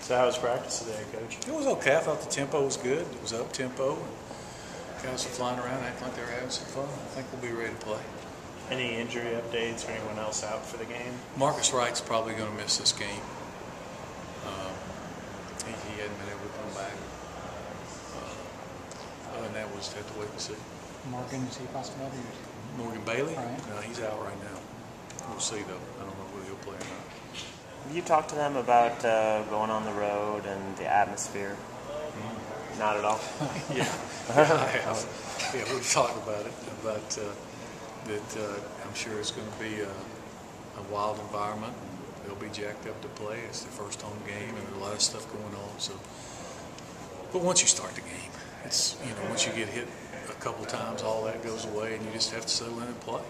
So how was practice today, Coach? It was okay. I thought the tempo was good. It was up tempo. Guys were flying around acting like they were having some fun. I think we'll be ready to play. Any injury updates or anyone else out for the game? Marcus Wright's probably going to miss this game. He hadn't been able to come back. Other than that, we'll just have to wait and see. Morgan, is he a possibility? Morgan Bailey? Right. No, he's out right now. We'll see, though. I don't know whether he'll play or not. Have you talked to them about going on the road and the atmosphere? Not at all? Yeah, I have. Yeah, we've talked about it, about that I'm sure it's going to be a wild environment. And they'll be jacked up to play. It's their first home game, and there's a lot of stuff going on. So, but once you start the game, it's, you know, once you get hit a couple times, all that goes away, and you just have to settle in and play.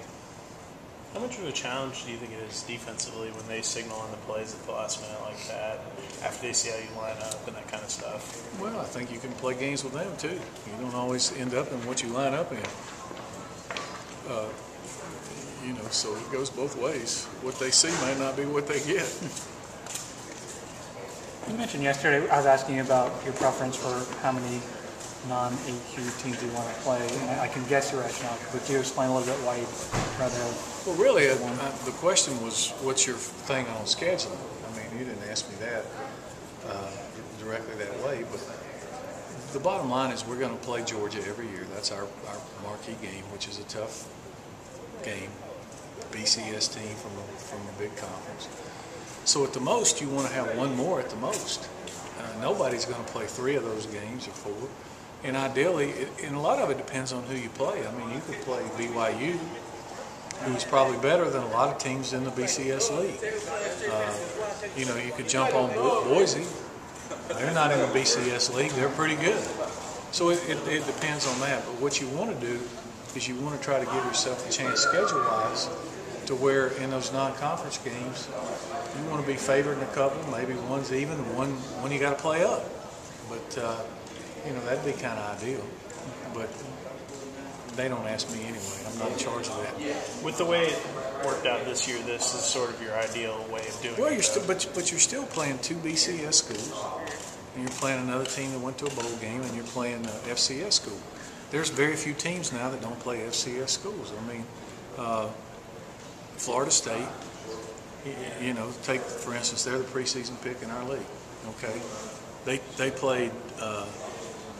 How much of a challenge do you think it is defensively when they signal on the plays at the last minute like that, after they see how you line up and that kind of stuff? Well, I think you can play games with them, too. You don't always end up in what you line up in. You know, so it goes both ways. What they see might not be what they get. You mentioned yesterday, I was asking you about your preference for how many non-AQ teams you want to play, and I can guess your rationale, but you explain a little bit why you'd rather have... Well, really, the question was, what's your thing on scheduling? I mean, you didn't ask me that directly that way, but the bottom line is we're going to play Georgia every year. That's our marquee game, which is a tough game, BCS team from a big conference. So at the most, you want to have one more at the most. Nobody's going to play 3 of those games or 4. And ideally, and a lot of it depends on who you play. I mean, you could play BYU, who's probably better than a lot of teams in the BCS league. You know, you could jump on Boise. They're not in the BCS league. They're pretty good. So it depends on that. But what you want to do is you want to try to give yourself a chance schedule-wise to where in those non-conference games, you want to be favored in a couple, maybe one's even, one you got to play up. But, you know, that'd be kind of ideal. But they don't ask me anyway. I'm not in charge of that. With the way it worked out this year, this is sort of your ideal way of doing it. Well, but you're still playing 2 BCS schools, and you're playing another team that went to a bowl game, and you're playing an FCS school. There's very few teams now that don't play FCS schools. I mean, Florida State, you know, take, for instance, they're the preseason pick in our league, okay? They played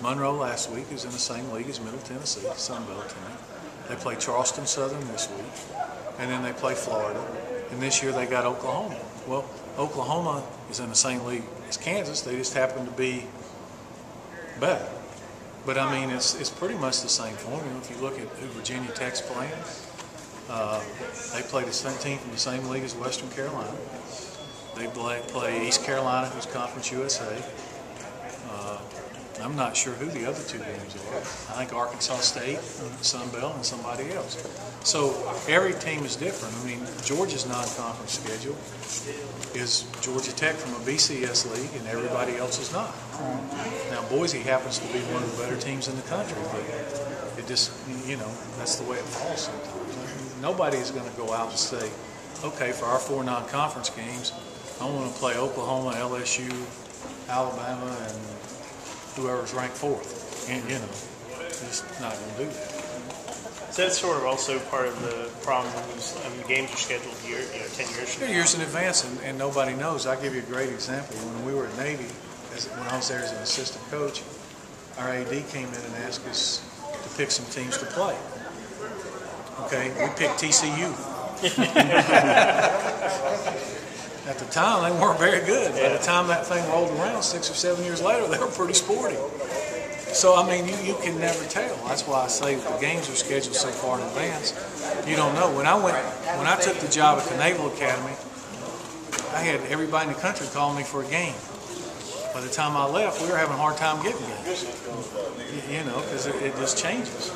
Monroe last week, who's in the same league as Middle Tennessee, Sun Belt team. They played Charleston Southern this week, and then they play Florida. And this year they got Oklahoma. Well, Oklahoma is in the same league as Kansas. They just happen to be better. But, I mean, it's pretty much the same formula. If you look at who Virginia Tech's playing, they play the same team from the same league as Western Carolina. They play East Carolina, who's Conference USA. I'm not sure who the other 2 games are. I think Arkansas State, Sun Belt, and somebody else. So every team is different. I mean, Georgia's non-conference schedule is Georgia Tech from a BCS league, and everybody else is not. Now, Boise happens to be one of the better teams in the country, but it just, you know, that's the way it falls sometimes. Nobody is going to go out and say, okay, for our 4 non-conference games, I want to play Oklahoma, LSU, Alabama, and whoever's ranked 4th. And, you know, just not going to do that. So that's sort of also part of the problem. I mean, games are scheduled 10 years from now. Years in advance, and nobody knows. I'll give you a great example. When we were at Navy, when I was there as an assistant coach, our AD came in and asked us to pick some teams to play. Okay, we picked TCU. At the time, they weren't very good. By the time that thing rolled around 6 or 7 years later, they were pretty sporty. So, I mean, you can never tell. That's why I say the games are scheduled so far in advance. You don't know. When I took the job at the Naval Academy, I had everybody in the country calling me for a game. By the time I left, we were having a hard time getting games. You know, because it just changes.